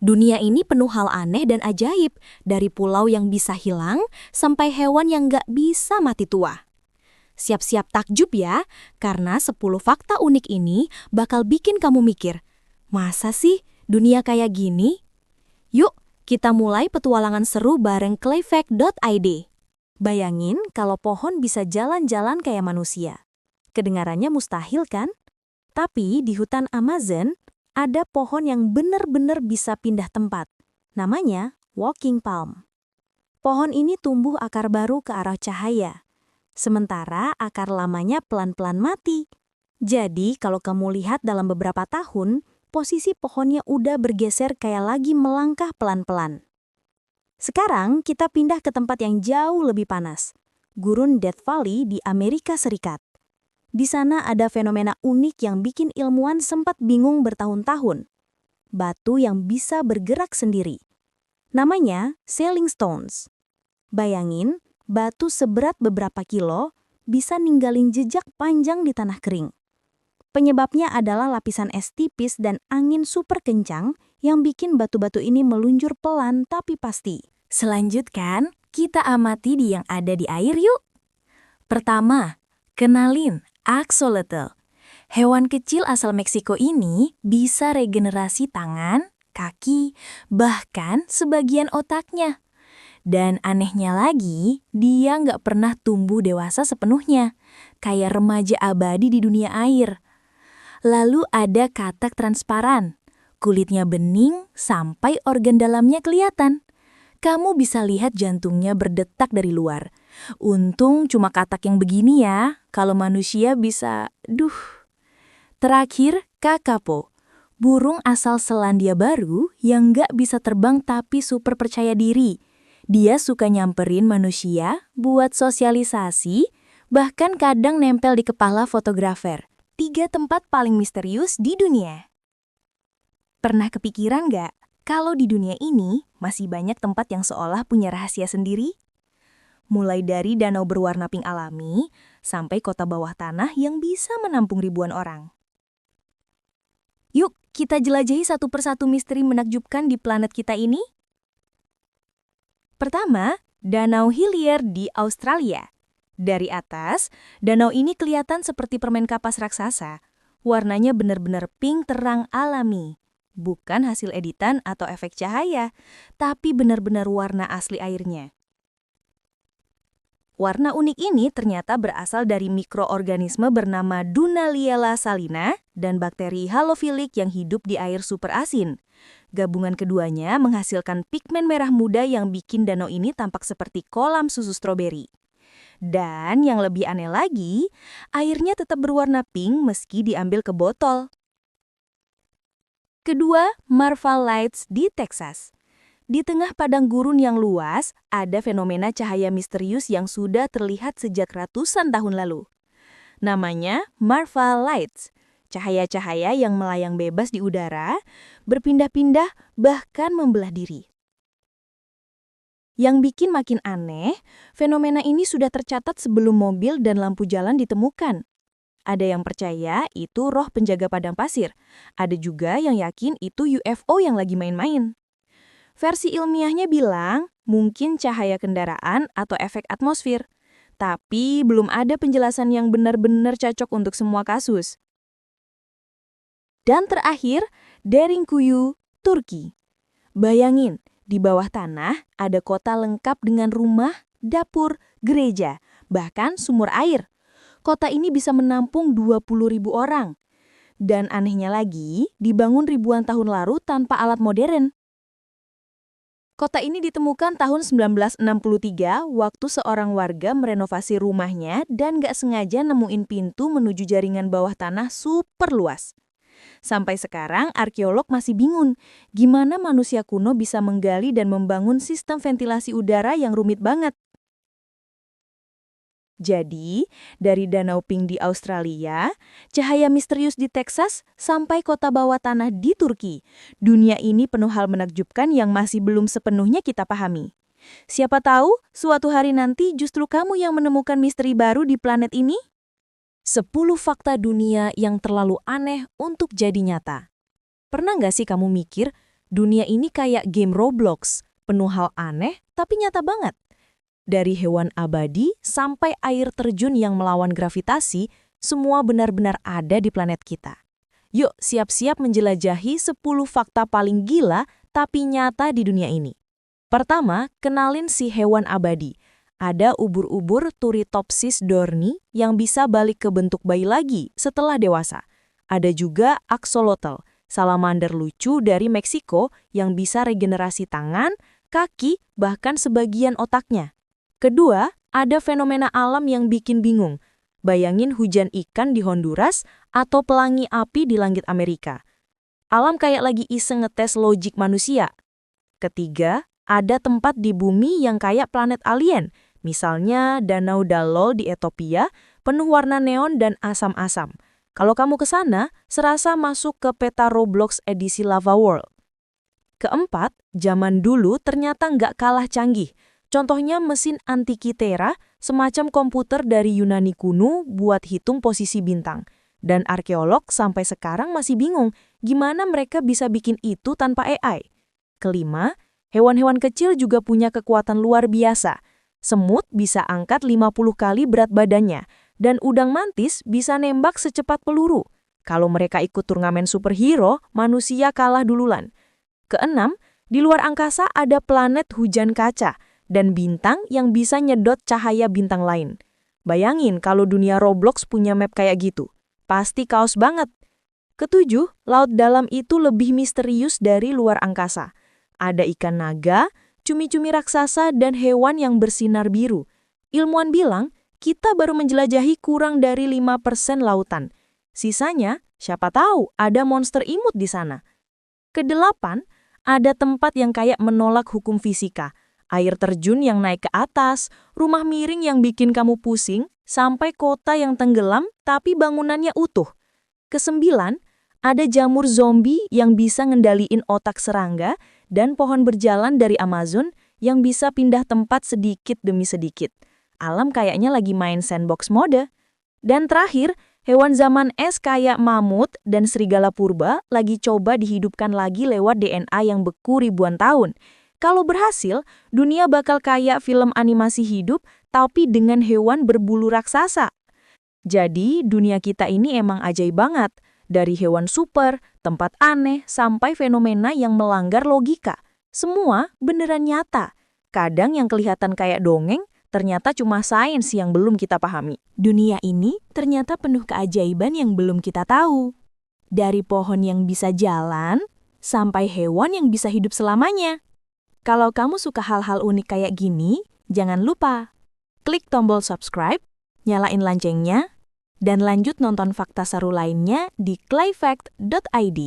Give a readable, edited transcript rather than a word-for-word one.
Dunia ini penuh hal aneh dan ajaib, dari pulau yang bisa hilang sampai hewan yang nggak bisa mati tua. Siap-siap takjub ya, karena 10 fakta unik ini bakal bikin kamu mikir, masa sih dunia kayak gini? Yuk, kita mulai petualangan seru bareng clayfact.id. Bayangin kalau pohon bisa jalan-jalan kayak manusia. Kedengarannya mustahil kan? Tapi di hutan Amazon, ada pohon yang benar-benar bisa pindah tempat. Namanya walking palm. Pohon ini tumbuh akar baru ke arah cahaya. Sementara akar lamanya pelan-pelan mati. Jadi kalau kamu lihat dalam beberapa tahun, posisi pohonnya udah bergeser kayak lagi melangkah pelan-pelan. Sekarang kita pindah ke tempat yang jauh lebih panas. Gurun Death Valley di Amerika Serikat. Di sana ada fenomena unik yang bikin ilmuwan sempat bingung bertahun-tahun. Batu yang bisa bergerak sendiri. Namanya Sailing Stones. Bayangin, batu seberat beberapa kilo bisa ninggalin jejak panjang di tanah kering. Penyebabnya adalah lapisan es tipis dan angin super kencang yang bikin batu-batu ini meluncur pelan tapi pasti. Selanjutnya, kita amati di yang ada di air yuk. Pertama, kenalin axolotl. Hewan kecil asal Meksiko ini bisa regenerasi tangan, kaki, bahkan sebagian otaknya. Dan anehnya lagi, dia nggak pernah tumbuh dewasa sepenuhnya, kayak remaja abadi di dunia air. Lalu ada katak transparan, kulitnya bening sampai organ dalamnya kelihatan. Kamu bisa lihat jantungnya berdetak dari luar. Untung cuma katak yang begini ya, kalau manusia bisa, Terakhir, kakapo. Burung asal Selandia Baru yang nggak bisa terbang tapi super percaya diri. Dia suka nyamperin manusia buat sosialisasi, bahkan kadang nempel di kepala fotografer. 3 tempat paling misterius di dunia. Pernah kepikiran nggak, kalau di dunia ini masih banyak tempat yang seolah punya rahasia sendiri? Mulai dari danau berwarna pink alami, sampai kota bawah tanah yang bisa menampung ribuan orang. Yuk, kita jelajahi satu persatu misteri menakjubkan di planet kita ini. Pertama, Danau Hillier di Australia. Dari atas, danau ini kelihatan seperti permen kapas raksasa. Warnanya benar-benar pink terang alami. Bukan hasil editan atau efek cahaya, tapi benar-benar warna asli airnya. Warna unik ini ternyata berasal dari mikroorganisme bernama Dunaliella salina dan bakteri halofilik yang hidup di air super asin. Gabungan keduanya menghasilkan pigmen merah muda yang bikin danau ini tampak seperti kolam susu stroberi. Dan yang lebih aneh lagi, airnya tetap berwarna pink meski diambil ke botol. Kedua, Marfa Lights di Texas. Di tengah padang gurun yang luas, ada fenomena cahaya misterius yang sudah terlihat sejak ratusan tahun lalu. Namanya Marfa Lights, cahaya-cahaya yang melayang bebas di udara, berpindah-pindah, bahkan membelah diri. Yang bikin makin aneh, fenomena ini sudah tercatat sebelum mobil dan lampu jalan ditemukan. Ada yang percaya itu roh penjaga padang pasir. Ada juga yang yakin itu UFO yang lagi main-main. Versi ilmiahnya bilang mungkin cahaya kendaraan atau efek atmosfer. Tapi belum ada penjelasan yang benar-benar cocok untuk semua kasus. Dan terakhir, Derinkuyu, Turki. Bayangin, di bawah tanah ada kota lengkap dengan rumah, dapur, gereja, bahkan sumur air. Kota ini bisa menampung 20.000 orang. Dan anehnya lagi, dibangun ribuan tahun lalu tanpa alat modern. Kota ini ditemukan tahun 1963 waktu seorang warga merenovasi rumahnya dan gak sengaja nemuin pintu menuju jaringan bawah tanah super luas. Sampai sekarang, arkeolog masih bingung gimana manusia kuno bisa menggali dan membangun sistem ventilasi udara yang rumit banget. Jadi, dari Danau Pink di Australia, cahaya misterius di Texas, sampai kota bawah tanah di Turki, dunia ini penuh hal menakjubkan yang masih belum sepenuhnya kita pahami. Siapa tahu, suatu hari nanti justru kamu yang menemukan misteri baru di planet ini? 10 fakta dunia yang terlalu aneh untuk jadi nyata. Pernah nggak sih kamu mikir, Dunia ini kayak game Roblox, penuh hal aneh tapi nyata banget. Dari hewan abadi sampai air terjun yang melawan gravitasi, semua benar-benar ada di planet kita. Yuk, siap-siap menjelajahi 10 fakta paling gila tapi nyata di dunia ini. Pertama, kenalin si hewan abadi. Ada ubur-ubur Turritopsis dohrnii yang bisa balik ke bentuk bayi lagi setelah dewasa. Ada juga axolotl, salamander lucu dari Meksiko yang bisa regenerasi tangan, kaki, bahkan sebagian otaknya. Kedua, ada fenomena alam yang bikin bingung. Bayangin hujan ikan di Honduras atau pelangi api di langit Amerika. Alam kayak lagi iseng ngetes logik manusia. Ketiga, ada tempat di bumi yang kayak planet alien. Misalnya Danau Dallol di Ethiopia, penuh warna neon dan asam-asam. Kalau kamu ke sana, serasa masuk ke peta Roblox edisi Lava World. Keempat, zaman dulu ternyata nggak kalah canggih. Contohnya mesin Antikythera, semacam komputer dari Yunani kuno buat hitung posisi bintang. Dan arkeolog sampai sekarang masih bingung gimana mereka bisa bikin itu tanpa AI. Kelima, hewan-hewan kecil juga punya kekuatan luar biasa. Semut bisa angkat 50 kali berat badannya, dan udang mantis bisa nembak secepat peluru. Kalau mereka ikut turnamen superhero, manusia kalah duluan. Keenam, di luar angkasa ada planet hujan kaca dan bintang yang bisa nyedot cahaya bintang lain. Bayangin kalau dunia Roblox punya map kayak gitu. Pasti kaos banget. Ketujuh, laut dalam itu lebih misterius dari luar angkasa. Ada ikan naga, cumi-cumi raksasa, dan hewan yang bersinar biru. Ilmuwan bilang, kita baru menjelajahi kurang dari 5% lautan. Sisanya, siapa tahu ada monster imut di sana. Kedelapan, ada tempat yang kayak menolak hukum fisika. Air terjun yang naik ke atas, rumah miring yang bikin kamu pusing, sampai kota yang tenggelam tapi bangunannya utuh. Kesembilan, ada jamur zombie yang bisa ngendaliin otak serangga dan pohon berjalan dari Amazon yang bisa pindah tempat sedikit demi sedikit. Alam kayaknya lagi main sandbox mode. Dan terakhir, hewan zaman es kayak mamut dan serigala purba lagi coba dihidupkan lagi lewat DNA yang beku ribuan tahun. Kalau berhasil, dunia bakal kayak film animasi hidup tapi dengan hewan berbulu raksasa. Jadi, dunia kita ini emang ajaib banget. Dari hewan super, tempat aneh, sampai fenomena yang melanggar logika. Semua beneran nyata. Kadang yang kelihatan kayak dongeng, ternyata cuma sains yang belum kita pahami. Dunia ini ternyata penuh keajaiban yang belum kita tahu. Dari pohon yang bisa jalan, sampai hewan yang bisa hidup selamanya. Kalau kamu suka hal-hal unik kayak gini, jangan lupa klik tombol subscribe, nyalain loncengnya, dan lanjut nonton fakta seru lainnya di clayfact.id.